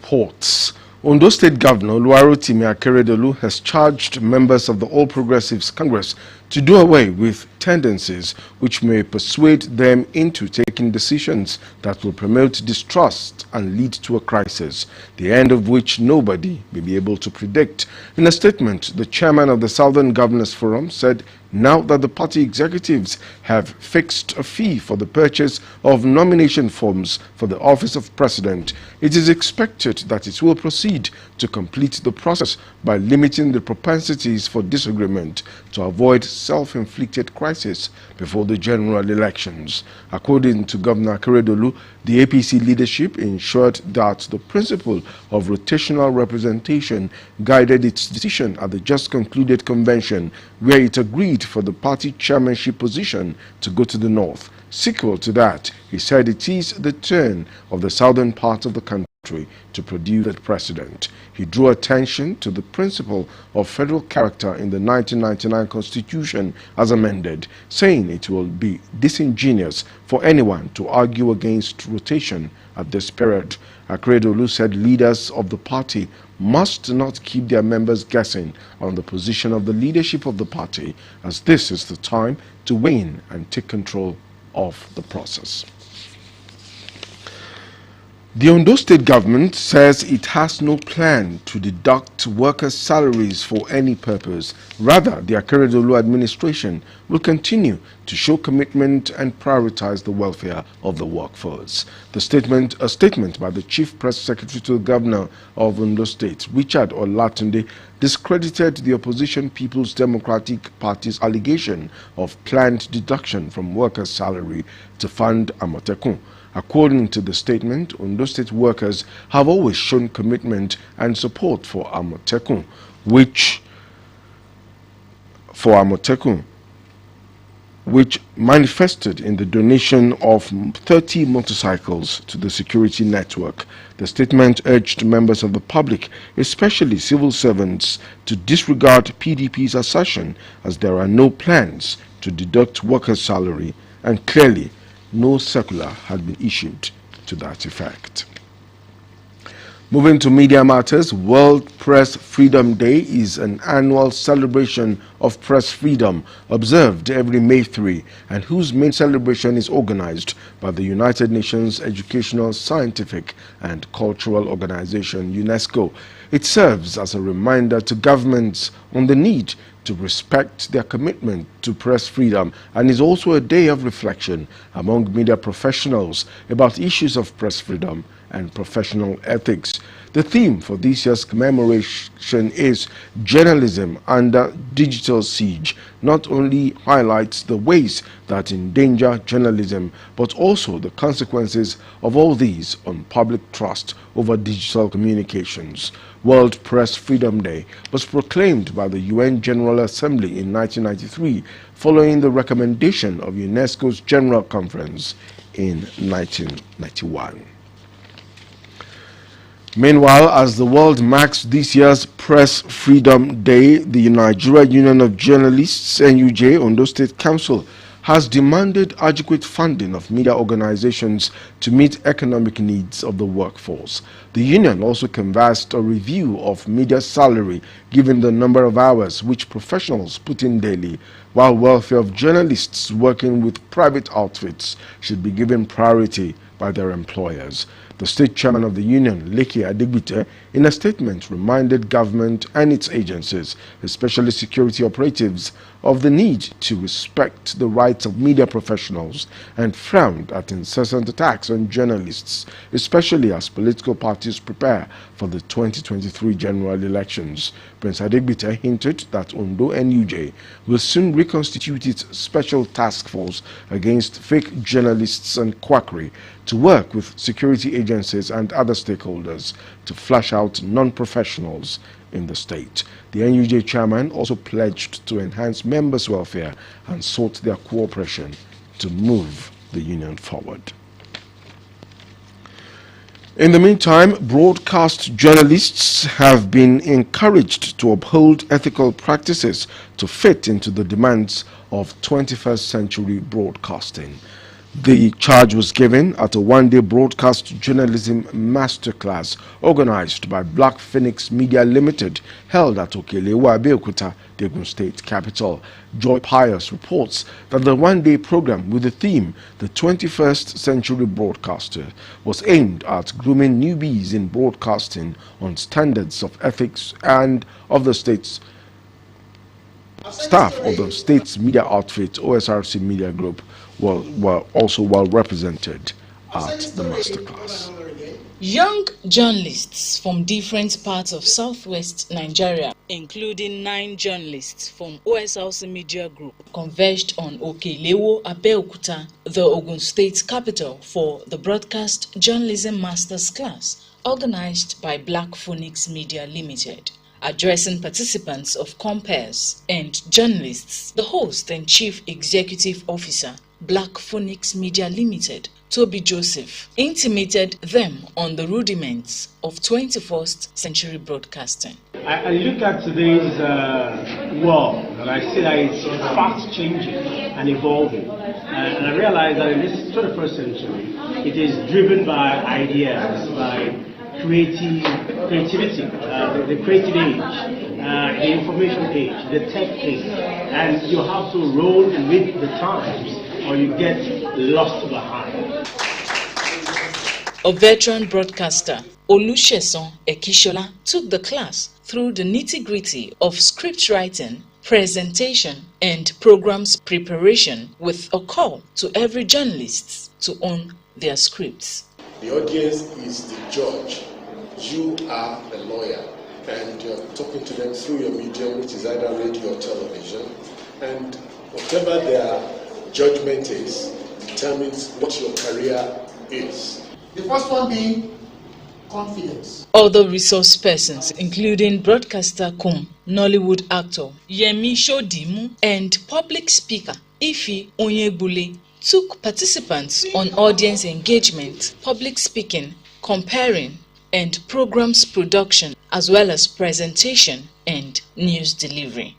reports. Ondo State Governor Oluwarotimi Akeredolu has charged members of the All Progressives Congress to do away with tendencies which may persuade them into taking decisions that will promote distrust and lead to a crisis, the end of which nobody may be able to predict. In a statement, the chairman of the Southern Governors Forum said now that the party executives have fixed a fee for the purchase of nomination forms for the office of president, it is expected that it will proceed to complete the process by limiting the propensities for disagreement to avoid self-inflicted crisis before the general elections. According to Governor Akeredolu, the APC leadership ensured that the principle of rotational representation guided its decision at the just concluded convention, where it agreed for the party chairmanship position to go to the north. Sequel to that, he said it is the turn of the southern part of the country to produce the president. He drew attention to the principle of federal character in the 1999 Constitution as amended, saying it will be disingenuous for anyone to argue against rotation at this period. Akeredolu said leaders of the party must not keep their members guessing on the position of the leadership of the party, as this is the time to weigh in and take control of the process. The Ondo State government says it has no plan to deduct workers' salaries for any purpose. Rather, the Akeredolu administration will continue to show commitment and prioritize the welfare of the workforce. A statement by the Chief Press Secretary to the Governor of Ondo State, Richard Olatunde, discredited the opposition People's Democratic Party's allegation of planned deduction from workers' salary to fund Amotekun. According to the statement, Ondo State workers have always shown commitment and support for Amotekun, which manifested in the donation of 30 motorcycles to the security network. The statement urged members of the public, especially civil servants, to disregard PDP's assertion as there are no plans to deduct workers' salary, and clearly no circular had been issued to that effect. Moving to media matters, World Press Freedom Day is an annual celebration of press freedom observed every May 3 and whose main celebration is organized by the United Nations Educational, Scientific and Cultural Organization, UNESCO. It serves as a reminder to governments on the need to respect their commitment to press freedom and is also a day of reflection among media professionals about issues of press freedom and professional ethics. The theme for this year's commemoration is Journalism Under Digital Siege. Not only highlights the ways that endanger journalism, but also the consequences of all these on public trust over digital communications. World Press Freedom Day was proclaimed by the UN General Assembly in 1993 following the recommendation of UNESCO's General Conference in 1991. Meanwhile, as the world marks this year's Press Freedom Day, the Nigeria Union of Journalists, NUJ Ondo State Council, has demanded adequate funding of media organizations to meet economic needs of the workforce. The union also canvassed a review of media salary given the number of hours which professionals put in daily, while welfare of journalists working with private outfits should be given priority by their employers. The state chairman of the union, Leke Adegbite, in a statement reminded government and its agencies, especially security operatives, of the need to respect the rights of media professionals and frowned at incessant attacks on journalists, especially as political parties prepare for the 2023 general elections. Prince Adegbite hinted that Ondo NUJ will soon reconstitute its special task force against fake journalists and quackery to work with security agencies and other stakeholders to flush out non-professionals in the state. The NUJ chairman also pledged to enhance members' welfare and sought their cooperation to move the union forward. In the meantime, broadcast journalists have been encouraged to uphold ethical practices to fit into the demands of 21st century broadcasting. The charge was given at a one-day broadcast journalism masterclass organized by Black Phoenix Media Limited, held at Okelewa, Abeokuta, the Ogun State capital. Joy Pius reports that the one-day program with the theme, The 21st Century Broadcaster, was aimed at grooming newbies in broadcasting on standards of ethics and of the state's staff of the state's media outfit, Osrc Media Group, were also well represented at the masterclass. Young journalists from different parts of southwest Nigeria, including 9 journalists from Osrc Media Group, converged on Okelewo, Abeokuta, the Ogun State capital, for the Broadcast Journalism Masters class organized by Black Phoenix Media Limited. Addressing participants of compares and journalists, the host and chief executive officer, Black Phoenix Media Limited, Toby Joseph, intimated them on the rudiments of 21st century broadcasting. I look at today's world and I see that it's fast changing and evolving. And I realize that in this 21st century, it is driven by ideas, by creativity, the creative age, the information age, the tech age, and you have to roll with the times or you get lost behind. A veteran broadcaster, Olusesan Ekishola, took the class through the nitty-gritty of script writing, presentation, and programs preparation, with a call to every journalist to own their scripts. The audience is the judge. You are the lawyer, and you're talking to them through your medium, which is either radio or television, and whatever their judgment is determines what your career is. The first one being confidence. Other resource persons, including broadcaster Kum, Nollywood actor Yemi Shodimu, and public speaker Ifi Onyegbule, took participants on audience engagement, public speaking, comparing, and programs production, as well as presentation and news delivery.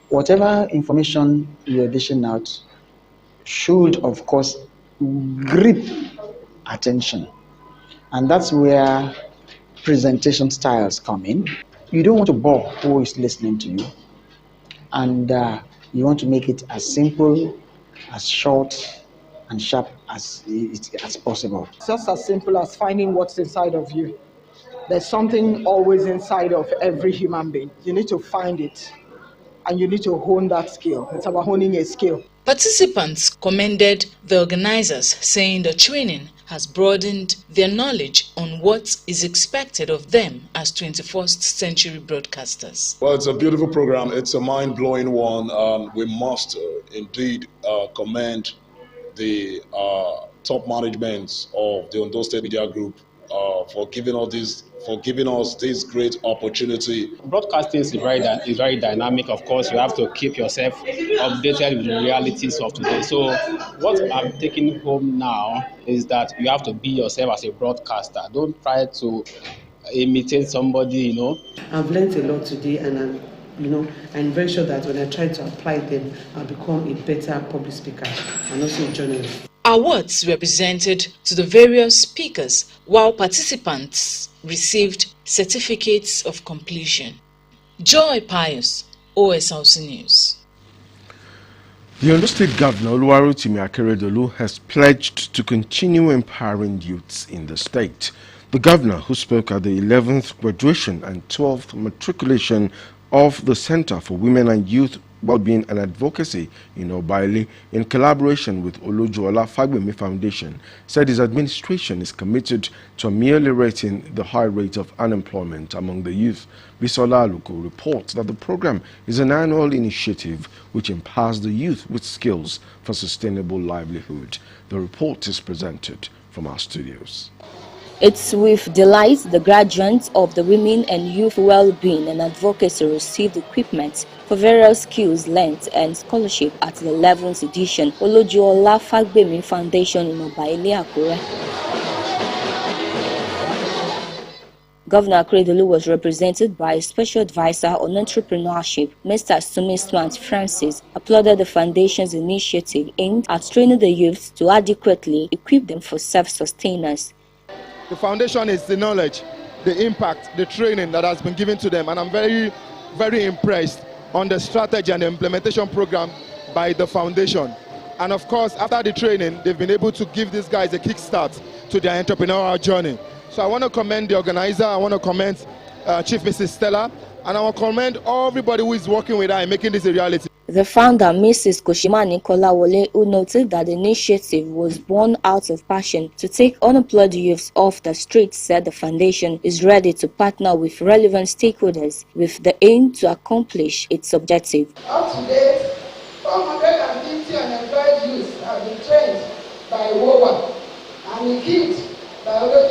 Whatever information you're dishing out should, of course, grip attention. And that's where presentation styles come in. You don't want to bore who is listening to you. And you want to make it as simple, as short, and sharp as possible. It's just as simple as finding what's inside of you. There's something always inside of every human being. You need to find it, and you need to hone that skill. It's about honing a skill. Participants commended the organizers, saying the training has broadened their knowledge on what is expected of them as 21st century broadcasters. Well, it's a beautiful program. It's a mind-blowing one. We must indeed commend the top management of the Ondo State Media Group for giving us this great opportunity. Broadcasting is very dynamic. Of course, you have to keep yourself updated with the realities of today. So what I'm taking home now is that you have to be yourself as a broadcaster. Don't try to imitate somebody, I've learned a lot today, and I'm very sure that when I try to apply them, I'll become a better public speaker and also a journalist. Awards were presented to the various speakers, while participants received certificates of completion. Joy Pius, OSRC News. The Ondo State Governor, Oluwarotimi Akeredolu, has pledged to continue empowering youths in the state. The governor, who spoke at the 11th graduation and 12th matriculation of the Center for Women and Youth Wellbeing and Advocacy in Obaile, in collaboration with Olojuola Fagbemi Foundation, said his administration is committed to ameliorating the high rate of unemployment among the youth. Bisola Aluko reports that the program is an annual initiative which empowers the youth with skills for sustainable livelihood. The report is presented from our studios. It's with delight the graduates of the Women and Youth Wellbeing and Advocacy received equipment for various skills learned and scholarship at the 11th edition Olojuola Fagbemi Foundation in Obaile, Akure. Governor Akeredolu was represented by a special advisor on entrepreneurship, Mr. Sumismant Francis, applauded the foundation's initiative aimed at training the youths to adequately equip them for self-sustenance. The foundation is the knowledge, the impact, the training that has been given to them, and I'm very, very impressed on the strategy and the implementation program by the foundation. And of course, after the training, they've been able to give these guys a kickstart to their entrepreneurial journey. So I want to commend the organizer, I want to commend Chief Mrs. Stella, and I want to commend everybody who is working with her and making this a reality. The founder, Mrs. Koshimani Kolawole, who noted that the initiative was born out of passion to take unemployed youths off the streets, said the foundation is ready to partner with relevant stakeholders with the aim to accomplish its objective. Up to date, 450 unemployed youths have been trained by WOWA and equipped by other